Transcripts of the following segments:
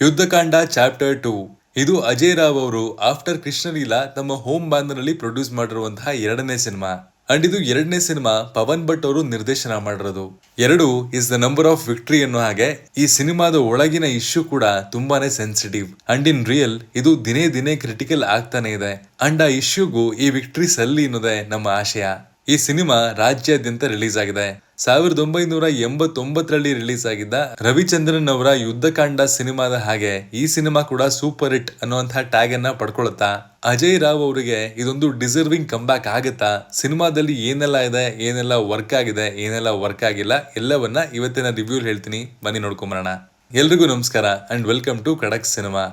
Yuddhakanda chapter 2. ಇದು ಅಜಯ್ ರಾವ್ ಅವರು after Krishna Leela ತಮ್ಮ ಹೋಮ್ ಬ್ಯಾನರ್ ನಲ್ಲಿ ಪ್ರೊಡ್ಯೂಸ್ ಮಾಡಿರುವಂತಹ ಎರಡನೇ ಸಿನಿಮಾ. ಅಂಡ್ ಇದು ಎರಡನೇ ಸಿನಿಮಾ ಪವನ್ ಭಟ್ ಅವರು ನಿರ್ದೇಶನ ಮಾಡಿರೋದು. 2 is the number of victory ಅನ್ನೋ ಹಾಗೆ ಈ ಸಿನಿಮಾದ ಒಳಗಿನ ಇಶ್ಯೂ ಕೂಡ ತುಂಬಾನೇ ಸೆನ್ಸಿಟಿವ್. ಅಂಡ್ ಇನ್ ರಿಯಲ್ ಇದು ದಿನೇ ದಿನೇ ಕ್ರಿಟಿಕಲ್ ಆಗ್ತಾನೆ ಇದೆ. ಅಂಡ್ ಆ ಇಶ್ಯೂಗೂ ಈ ವಿಕ್ಟರಿ ಸಲ್ಲಿ ಅನ್ನೋದೇ ನಮ್ಮ ಆಶಯ. ಈ ಸಿನಿಮಾ ರಾಜ್ಯಾದ್ಯಂತ ರಿಲೀಸ್ ಆಗಿದೆ. 1989ರಲ್ಲಿ ರಿಲೀಸ್ ಆಗಿದ್ದ ರವಿಚಂದ್ರನ್ ಅವರ ಯುದ್ಧಕಾಂಡ ಸಿನಿಮಾದ ಹಾಗೆ ಈ ಸಿನಿಮಾ ಕೂಡ ಸೂಪರ್ ಹಿಟ್ ಅನ್ನುವಂತಹ ಟ್ಯಾಗ್ ಅನ್ನ ಪಡ್ಕೊಳುತ್ತಾ. ಅಜಯ್ ರಾವ್ ಅವರಿಗೆ ಇದೊಂದು ಡಿಸರ್ವಿಂಗ್ ಕಂಬ್ಯಾಕ್ ಆಗುತ್ತಾ? ಸಿನಿಮಾದಲ್ಲಿ ಏನೆಲ್ಲ ಇದೆ, ಏನೆಲ್ಲ ವರ್ಕ್ ಆಗಿದೆ, ಏನೆಲ್ಲ ವರ್ಕ್ ಆಗಿಲ್ಲ, ಎಲ್ಲವನ್ನ ಇವತ್ತಿನ ರಿವ್ಯೂ ಹೇಳ್ತೀನಿ, ಬನ್ನಿ ನೋಡ್ಕೊಂಬರೋಣ. ಎಲ್ರಿಗೂ ನಮಸ್ಕಾರ ಅಂಡ್ ವೆಲ್ಕಮ್ ಟು ಖಡಕ್ ಸಿನಿಮಾ.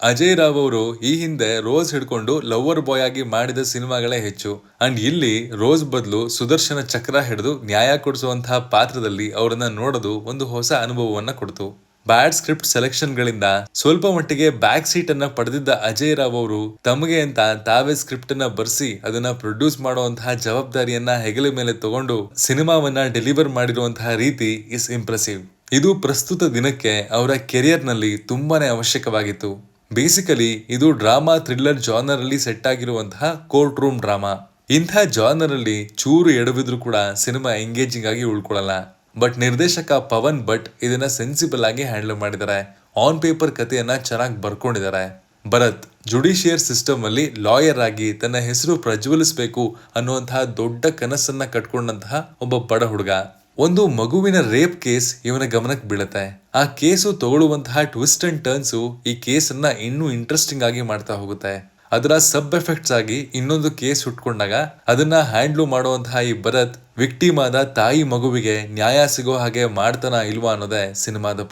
ಅಜಯ್ ರಾವ್ ಅವರು ಈ ಹಿಂದೆ ರೋಸ್ ಹಿಡ್ಕೊಂಡು ಲವರ್ ಬಾಯ್ ಆಗಿ ಮಾಡಿದ ಸಿನಿಮಾಗಳೇ ಹೆಚ್ಚು. ಅಂಡ್ ಇಲ್ಲಿ ರೋಸ್ ಬದಲು ಸುದರ್ಶನ ಚಕ್ರ ಹಿಡಿದು ನ್ಯಾಯ ಕೊಡಿಸುವಂತಹ ಪಾತ್ರದಲ್ಲಿ ಅವರನ್ನ ನೋಡೋದು ಒಂದು ಹೊಸ ಅನುಭವವನ್ನ ಕೊಡ್ತು. ಬ್ಯಾಡ್ ಸ್ಕ್ರಿಪ್ಟ್ ಸೆಲೆಕ್ಷನ್ ಗಳಿಂದ ಸ್ವಲ್ಪ ಮಟ್ಟಿಗೆ ಬ್ಯಾಕ್ ಸೀಟ್ ಅನ್ನ ಪಡೆದಿದ್ದ ಅಜಯ್ ರಾವ್ ಅವರು ತಮಗೆ ಅಂತ ತಾವೇ ಸ್ಕ್ರಿಪ್ಟ್ ಅನ್ನ ಬರ್ಸಿ ಅದನ್ನ ಪ್ರೊಡ್ಯೂಸ್ ಮಾಡುವಂತಹ ಜವಾಬ್ದಾರಿಯನ್ನ ಹೆಗಲ ಮೇಲೆ ತಗೊಂಡು ಸಿನಿಮಾವನ್ನ ಡೆಲಿವರ್ ಮಾಡಿರುವಂತಹ ರೀತಿ ಇಸ್ ಇಂಪ್ರೆಸಿವ್. ಇದು ಪ್ರಸ್ತುತ ದಿನಕ್ಕೆ ಅವರ ಕೆರಿಯರ್ ನಲ್ಲಿ ತುಂಬಾನೇ ಅವಶ್ಯಕವಾಗಿತ್ತು. ಬೇಸಿಕಲಿ ಇದು ಡ್ರಾಮಾ ಥ್ರಿಲ್ಲರ್ ಜಾನರ್ ಅಲ್ಲಿ ಸೆಟ್ ಆಗಿರುವಂತಹ ಕೋರ್ಟ್ ರೂಮ್ ಡ್ರಾಮಾ. ಇಂಥ ಜಾನರ್ ಅಲ್ಲಿ ಚೂರು ಎಡವಿದ್ರು ಕೂಡ ಸಿನಿಮಾ ಎಂಗೇಜಿಂಗ್ ಆಗಿ ಉಳ್ಕೊಳ್ಳಲ್ಲ. ಬಟ್ ನಿರ್ದೇಶಕ ಪವನ್ ಭಟ್ ಇದನ್ನ ಸೆನ್ಸಿಬಲ್ ಆಗಿ ಹ್ಯಾಂಡಲ್ ಮಾಡಿದ್ದಾರೆ. ಆನ್ ಪೇಪರ್ ಕಥೆಯನ್ನ ಚೆನ್ನಾಗಿ ಬರ್ಕೊಂಡಿದ್ದಾರೆ. ಭರತ್ ಜುಡಿಷಿಯರ್ ಸಿಸ್ಟಮ್ ಅಲ್ಲಿ ಲಾಯರ್ ಆಗಿ ತನ್ನ ಹೆಸರು ಪ್ರಜ್ವಲಿಸಬೇಕು ಅನ್ನುವಂತಹ ದೊಡ್ಡ ಕನಸನ್ನ ಕಟ್ಕೊಂಡಂತಹ ಒಬ್ಬ ಬಡ ಹುಡುಗ. ಒಂದು ಮಗುವಿನ ರೇಪ್ ಕೇಸ್ ಇವನ ಗಮನಕ್ಕೆ ಬೀಳುತ್ತೆ. ಆ ಕೇಸು ತಗೊಳ್ಳುವಂತಹ ಟ್ವಿಸ್ಟ್ ಅಂಡ್ ಟರ್ನ್ಸ್ ಈ ಕೇಸನ್ನ ಇನ್ನೂ ಇಂಟ್ರೆಸ್ಟಿಂಗ್ ಆಗಿ ಮಾಡ್ತಾ ಹೋಗುತ್ತೆ. ಅದರ ಸಬ್ ಎಫೆಕ್ಟ್ಸ್ ಆಗಿ ಇನ್ನೊಂದು ಕೇಸ್ ಹುಟ್ಕೊಂಡಾಗ ಅದನ್ನ ಹ್ಯಾಂಡ್ಲ್ ಮಾಡುವಂತಹ ಈ ಭರತ್ ವಿಕ್ಟಿಮ್ ಆದ ತಾಯಿ ಮಗುವಿಗೆ ನ್ಯಾಯ ಸಿಗೋ ಹಾಗೆ ಮಾಡ್ತಾನ ಇಲ್ವಾ ಅನ್ನೋದೇ ಸಿನಿಮಾದ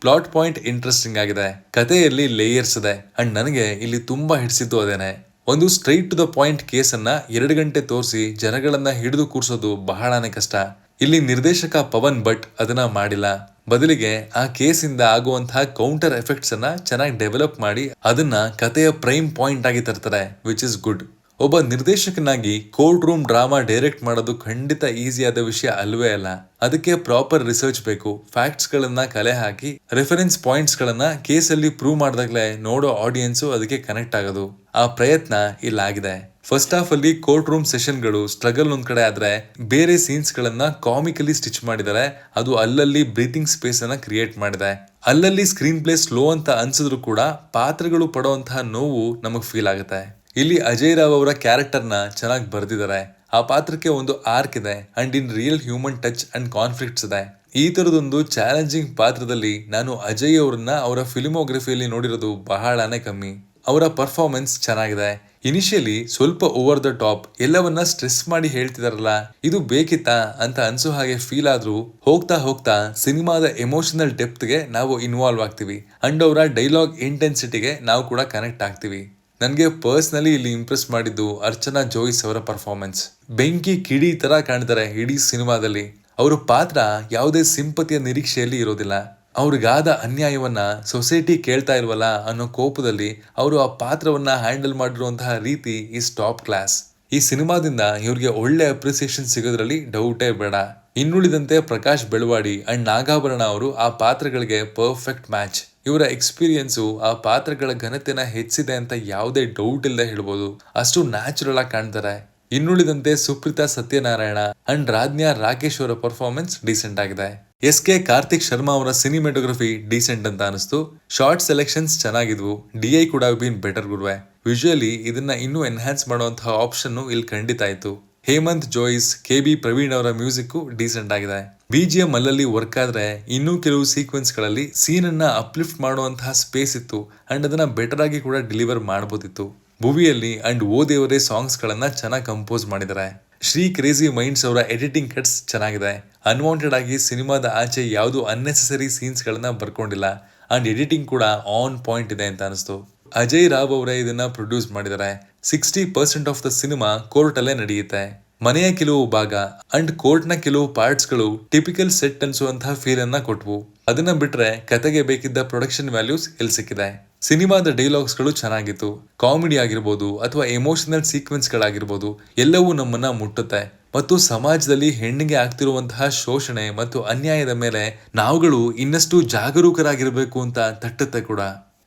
ಪ್ಲಾಟ್ ಪಾಯಿಂಟ್ ಇಂಟ್ರೆಸ್ಟಿಂಗ್ ಆಗಿದೆ. ಕಥೆಯಲ್ಲಿ ಲೇಯರ್ಸ್ ಇದೆ ಅಂಡ್ ನನಗೆ ಇಲ್ಲಿ ತುಂಬಾ ಹಿಡಿಸಿದ್ದು ಅದೇನೆ. ಒಂದು ಸ್ಟ್ರೈಟ್ ಟು ದ ಪಾಯಿಂಟ್ ಕೇಸನ್ನ 2 ಗಂಟೆ ತೋರಿಸಿ ಜನಗಳನ್ನ ಹಿಡಿದು ಕೂರ್ಸೋದು ಬಹಳಾನೇ ಕಷ್ಟ. ಇಲ್ಲಿ ನಿರ್ದೇಶಕ ಪವನ್ ಭಟ್ ಅದನ್ನ ಮಾಡಿಲ್ಲ. ಬದಲಿಗೆ ಆ ಕೇಸಿಂದ ಆಗುವಂತಹ ಕೌಂಟರ್ ಎಫೆಕ್ಟ್ಸ್ ಅನ್ನ ಚೆನ್ನಾಗಿ ಡೆವಲಪ್ ಮಾಡಿ ಅದನ್ನ ಕಥೆಯ ಪ್ರೈಮ್ ಪಾಯಿಂಟ್ ಆಗಿ ತರ್ತಾರೆ, ವಿಚ್ ಇಸ್ ಗುಡ್. ಒಬ್ಬ ನಿರ್ದೇಶಕನಾಗಿ ಕೋರ್ಟ್ ರೂಮ್ ಡ್ರಾಮಾ ಡೈರೆಕ್ಟ್ ಮಾಡೋದು ಖಂಡಿತ ಈಸಿ ಆದ ವಿಷಯ ಅಲ್ವೇ ಅಲ್ಲ. ಅದಕ್ಕೆ ಪ್ರಾಪರ್ ರಿಸರ್ಚ್ ಬೇಕು. ಫ್ಯಾಕ್ಟ್ಸ್ ಗಳನ್ನ ಕಲೆ ಹಾಕಿ ರೆಫರೆನ್ಸ್ ಪಾಯಿಂಟ್ಸ್ ಗಳನ್ನ ಕೇಸಲ್ಲಿ ಪ್ರೂವ್ ಮಾಡಿದಾಗಲೇ ನೋಡೋ ಆಡಿಯನ್ಸ್ ಅದಕ್ಕೆ ಕನೆಕ್ಟ್ ಆಗೋದು. ಆ ಪ್ರಯತ್ನ ಇಲ್ಲಾಗಿದೆ. ಫಸ್ಟ್ ಹಾಫ್ ಅಲ್ಲಿ ಕೋರ್ಟ್ ರೂಮ್ ಸೆಷನ್ಗಳು ಸ್ಟ್ರಗಲ್ ಒಂದ್ ಕಡೆ ಆದ್ರೆ ಬೇರೆ ಸೀನ್ಸ್ ಗಳನ್ನ ಕಾಮಿಕಲಿ ಸ್ಟಿಚ್ ಮಾಡಿದ್ದಾರೆ. ಅದು ಅಲ್ಲಲ್ಲಿ ಬ್ರೀತಿಂಗ್ ಸ್ಪೇಸ್ ಅನ್ನ ಕ್ರಿಯೇಟ್ ಮಾಡಿದೆ. ಅಲ್ಲಲ್ಲಿ ಸ್ಕ್ರೀನ್ ಪ್ಲೇ ಸ್ಲೋ ಅಂತ ಅನ್ಸಿದ್ರು ಕೂಡ ಪಾತ್ರಗಳು ಪಡುವಂತಹ ನೋವು ನಮಗ್ ಫೀಲ್ ಆಗುತ್ತೆ. ಇಲ್ಲಿ ಅಜಯ್ ರಾವ್ ಅವರ ಕ್ಯಾರೆಕ್ಟರ್ ನ ಚೆನ್ನಾಗಿ ಬರ್ದಿದ್ದಾರೆ. ಆ ಪಾತ್ರಕ್ಕೆ ಒಂದು ಆರ್ಕ್ ಇದೆ and in real human touch and conflicts ಇದೆ. ಈ ತರದೊಂದು ಚಾಲೆಂಜಿಂಗ್ ಪಾತ್ರದಲ್ಲಿ ನಾನು ಅಜಯ್ ಅವರನ್ನ ಅವರ ಫಿಲ್ಮೋಗ್ರಫಿಯಲ್ಲಿ ನೋಡಿರೋದು ಬಹಳನೇ ಕಮ್ಮಿ. ಅವರ ಪರ್ಫಾರ್ಮೆನ್ಸ್ ಚೆನ್ನಾಗಿದೆ. ಇನಿಷಿಯಲಿ ಸ್ವಲ್ಪ ಓವರ್ ದ ಟಾಪ್, ಎಲ್ಲವನ್ನ ಸ್ಟ್ರೆಸ್ ಮಾಡಿ ಹೇಳ್ತಿದಾರಲ್ಲ, ಇದು ಬೇಕಿತ್ತಾ ಅಂತ ಅನ್ಸೋ ಹಾಗೆ ಫೀಲ್ ಆದ್ರೂ ಹೋಗ್ತಾ ಹೋಗ್ತಾ ಸಿನಿಮಾದ ಎಮೋಷನಲ್ ಡೆಪ್ತ್ಗೆ ನಾವು ಇನ್ವಾಲ್ವ್ ಆಗ್ತೀವಿ ಅಂಡ್ ಅವರ ಡೈಲಾಗ್ ಇಂಟೆನ್ಸಿಟಿಗೆ ನಾವು ಕೂಡ ಕನೆಕ್ಟ್ ಆಗ್ತೀವಿ. ನನಗೆ ಪರ್ಸ್ನಲಿ ಇಲ್ಲಿ ಇಂಪ್ರೆಸ್ ಮಾಡಿದ್ದು ಅರ್ಚನಾ ಜೋಯಿಸ್ ಅವರ ಪರ್ಫಾರ್ಮೆನ್ಸ್. ಬೆಂಕಿ ಕಿಡಿ ತರ ಕಾಣ್ತಾರೆ ಇಡೀ ಸಿನಿಮಾದಲ್ಲಿ. ಅವರ ಪಾತ್ರ ಯಾವುದೇ ಸಿಂಪತಿಯ ನಿರೀಕ್ಷೆಯಲ್ಲಿ ಇರೋದಿಲ್ಲ. ಅವ್ರಿಗಾದ ಅನ್ಯಾಯವನ್ನ ಸೊಸೈಟಿ ಕೇಳ್ತಾ ಇಲ್ವಲ್ಲ ಅನ್ನೋ ಕೋಪದಲ್ಲಿ ಅವರು ಆ ಪಾತ್ರವನ್ನ ಹ್ಯಾಂಡಲ್ ಮಾಡಿರುವಂತಹ ರೀತಿ ಈಸ್ ಟಾಪ್ ಕ್ಲಾಸ್. ಈ ಸಿನಿಮಾದಿಂದ ಇವ್ರಿಗೆ ಒಳ್ಳೆ ಅಪ್ರಿಸಿಯೇಷನ್ ಸಿಗೋದ್ರಲ್ಲಿ ಡೌಟೇ ಬೇಡ. ಇನ್ನುಳಿದಂತೆ ಪ್ರಕಾಶ್ ಬೆಳವಾಡಿ ಅಂಡ್ ನಾಗಾಭರಣ ಅವರು ಆ ಪಾತ್ರಗಳಿಗೆ ಪರ್ಫೆಕ್ಟ್ ಮ್ಯಾಚ್. ಇವರ ಎಕ್ಸ್ಪೀರಿಯನ್ಸು ಆ ಪಾತ್ರಗಳ ಘನತೆನ ಹೆಚ್ಚಿದೆ ಅಂತ ಯಾವುದೇ ಡೌಟ್ ಇಲ್ಲದೆ ಹೇಳ್ಬೋದು. ಅಷ್ಟು ನ್ಯಾಚುರಲ್ ಆಗಿ ಕಾಣ್ತಾರೆ. ಇನ್ನುಳಿದಂತೆ ಸುಪ್ರೀತಾ ಸತ್ಯನಾರಾಯಣ ಅಂಡ್ ರಾಜ್ಞಾ ರಾಕೇಶ್ ಅವರ ಪರ್ಫಾರ್ಮೆನ್ಸ್ ಡೀಸೆಂಟ್ ಆಗಿದೆ. SK ಕಾರ್ತಿಕ್ ಶರ್ಮಾ ಅವರ ಸಿನಿಮಾಟೋಗ್ರಫಿ ಡೀಸೆಂಟ್ ಅಂತ ಅನಿಸ್ತು. ಶಾರ್ಟ್ ಸೆಲೆಕ್ಷನ್ಸ್ ಚೆನ್ನಾಗಿದ್ವು. DI ಕೂಡ ಬೀನ್ ಬೆಟರ್ ಗುರುವೆ. ವಿಜುವಲಿ ಇದನ್ನ ಇನ್ನೂ ಎನ್ಹಾನ್ಸ್ ಮಾಡುವಂತಹ ಆಪ್ಷನ್ ಇಲ್ಲಿ ಖಂಡಿತ ಆಯ್ತು. ಹೇಮಂತ್ ಜೋಯಿಸ್, KB ಪ್ರವೀಣ್ ಅವರ ಮ್ಯೂಸಿಕ್ ಡೀಸೆಂಟ್ ಆಗಿದೆ. BGM ಅಲ್ಲಲ್ಲಿ ವರ್ಕ್ ಆದ್ರೆ ಇನ್ನೂ ಕೆಲವು ಸೀಕ್ವೆನ್ಸ್ ಗಳಲ್ಲಿ ಸೀನ್ ಅನ್ನ ಅಪ್ಲಿಫ್ಟ್ ಮಾಡುವಂತಹ ಸ್ಪೇಸ್ ಇತ್ತು ಅಂಡ್ ಅದನ್ನ ಬೆಟರ್ ಆಗಿ ಕೂಡ ಡೆಲಿವರ್ ಮಾಡಬಹುದಿತ್ತು. ಮೂವಿಯಲ್ಲಿ ಅಂಡ್ ಓ ದೇವರೇ ಸಾಂಗ್ಸ್ ಗಳನ್ನ ಚೆನ್ನಾಗಿ ಕಂಪೋಸ್ ಮಾಡಿದ್ದಾರೆ. ಶ್ರೀ ಕ್ರೇಜಿ ಮೈಂಡ್ಸ್ ಅವರ ಎಡಿಟಿಂಗ್ ಕಟ್ಸ್ ಚೆನ್ನಾಗಿದೆ. ಅನ್ವಾಂಟೆಡ್ ಆಗಿ ಸಿನಿಮಾದ ಆಚೆ ಯಾವುದು ಅನ್ನೆಸೆಸರಿ ಸೀನ್ಸ್ ಗಳನ್ನ ಬರ್ಕೊಂಡಿಲ್ಲ ಅಂಡ್ ಎಡಿಟಿಂಗ್ ಕೂಡ ಆನ್ ಪಾಯಿಂಟ್ ಇದೆ ಅಂತ ಅನಿಸ್ತು. ಅಜಯ್ ರಾವ್ ಅವರೇ ಇದನ್ನ ಪ್ರೊಡ್ಯೂಸ್ ಮಾಡಿದ್ದಾರೆ. 60% ಆಫ್ ದ ಸಿನಿಮಾ ಕೋರ್ಟ್ ಅಲ್ಲೇ ನಡೆಯುತ್ತೆ. ಮನೆಯ ಕೆಲವು ಭಾಗ ಅಂಡ್ ಕೋರ್ಟ್ ನ ಕೆಲವು ಪಾರ್ಟ್ಸ್ ಗಳು ಟಿಪಿಕಲ್ ಸೆಟ್ ಅನ್ಸುವಂತಹ ಫೀಲ್ ಅನ್ನ ಕೊಟ್ವು. ಅದನ್ನ ಬಿಟ್ರೆ ಕತೆಗೆ ಬೇಕಿದ್ದ ಪ್ರೊಡಕ್ಷನ್ ವ್ಯಾಲ್ಯೂಸ್ ಎಲ್ಲಿ ಸಿಕ್ಕಿದೆ. ಸಿನಿಮಾದ ಡೈಲಾಗ್ಸ್ ಗಳು ಚೆನ್ನಾಗಿತ್ತು. ಕಾಮಿಡಿ ಆಗಿರ್ಬೋದು ಅಥವಾ ಎಮೋಷನಲ್ ಸೀಕ್ವೆನ್ಸ್ ಗಳಾಗಿರ್ಬೋದು, ಎಲ್ಲವೂ ನಮ್ಮನ್ನ ಮುಟ್ಟುತ್ತೆ. ಮತ್ತು ಸಮಾಜದಲ್ಲಿ ಹೆಣ್ಣಿಗೆ ಆಗ್ತಿರುವಂತಹ ಶೋಷಣೆ ಮತ್ತು ಅನ್ಯಾಯದ ಮೇಲೆ ನಾವುಗಳು ಇನ್ನಷ್ಟು ಜಾಗರೂಕರಾಗಿರ್ಬೇಕು ಅಂತ ತಟ್ಟುತ್ತೆ ಕೂಡ.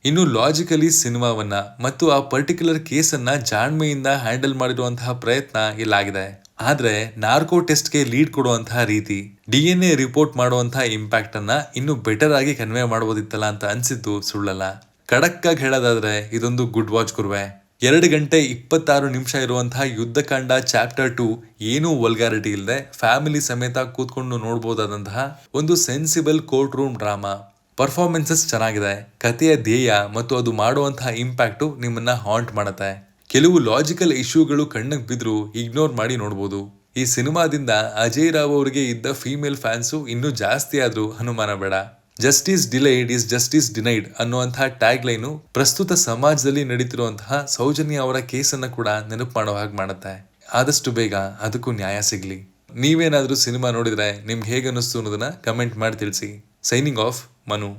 ಇನ್ನು ಲಾಜಿಕಲಿ ಸಿನಿಮಾವನ್ನ ಮತ್ತು ಆ ಪರ್ಟಿಕ್ಯುಲರ್ ಕೇಸನ್ನ ಜಾಣ್ಮೆಯಿಂದ ಹ್ಯಾಂಡಲ್ ಮಾಡಿರುವಂತಹ ಪ್ರಯತ್ನ ಇಲ್ಲಾಗಿದೆ. ಆದ್ರೆ ನಾರ್ಕೋ ಟೆಸ್ಟ್ಗೆ ಲೀಡ್ ಕೊಡುವಂತಹ ರೀತಿ, DNA ರಿಪೋರ್ಟ್ ಮಾಡುವಂತಹ ಇಂಪ್ಯಾಕ್ಟ್ ಅನ್ನ ಇನ್ನು ಬೆಟರ್ ಆಗಿ ಕನ್ವೆ ಮಾಡಬಹುದಿತ್ತಲ್ಲ ಅಂತ ಅನ್ಸಿದ್ದು ಸುಳ್ಳಲ್ಲ. ಖಡಕ್ ಆಗಿ ಹೇಳೋದಾದ್ರೆ ಇದೊಂದು ಗುಡ್ ವಾಚ್ ಗುರುವೆ. 2 ಗಂಟೆ 26 ನಿಮಿಷ ಇರುವಂತಹ ಯುದ್ಧಕಾಂಡ ಚಾಪ್ಟರ್ 2 ಏನೂ ವಲ್ಗಾರಿಟಿ ಇಲ್ಲದೆ ಫ್ಯಾಮಿಲಿ ಸಮೇತ ಕೂತ್ಕೊಂಡು ನೋಡಬಹುದಾದಂತಹ ಒಂದು sensible court room drama. Performances ಚೆನ್ನಾಗಿದೆ, ಕಥೆಯ ಧ್ಯೇಯ ಮತ್ತು ಅದು ಮಾಡುವಂತಹ ಇಂಪ್ಯಾಕ್ಟು ನಿಮ್ಮನ್ನ ಹಾಂಟ್ ಮಾಡುತ್ತೆ. ಕೆಲವು ಲಾಜಿಕಲ್ ಇಶ್ಯೂಗಳು ಕಣ್ಣಿಗೆ ಬಿದ್ರು ಇಗ್ನೋರ್ ಮಾಡಿ ನೋಡ್ಬೋದು. ಈ ಸಿನಿಮಾದಿಂದ ಅಜಯ್ ರಾವ್ ಅವರಿಗೆ ಇದ್ದ ಫೀಮೇಲ್ ಫ್ಯಾನ್ಸು ಇನ್ನೂ ಜಾಸ್ತಿ ಆದ್ರೂ ಅನುಮಾನ ಬೇಡ. Justice delayed is justice denied ಅನ್ನುವಂತಹ ಟ್ಯಾಗ್ ಲೈನು ಪ್ರಸ್ತುತ ಸಮಾಜದಲ್ಲಿ ನಡೀತಿರುವಂತಹ ಸೌಜನ್ಯ ಅವರ ಕೇಸನ್ನ ಕೂಡ ನೆನಪು ಮಾಡೋ ಹಾಗೆ ಮಾಡುತ್ತೆ. ಆದಷ್ಟು ಬೇಗ ಅದಕ್ಕೂ ನ್ಯಾಯ ಸಿಗ್ಲಿ. ನೀವೇನಾದ್ರೂ ಸಿನಿಮಾ ನೋಡಿದ್ರೆ ನಿಮ್ಗೆ ಹೇಗೆ ಅನ್ನಿಸ್ತು ಅನ್ನೋದನ್ನ ಕಮೆಂಟ್ ಮಾಡಿ ತಿಳಿಸಿ. Signing off, Manu.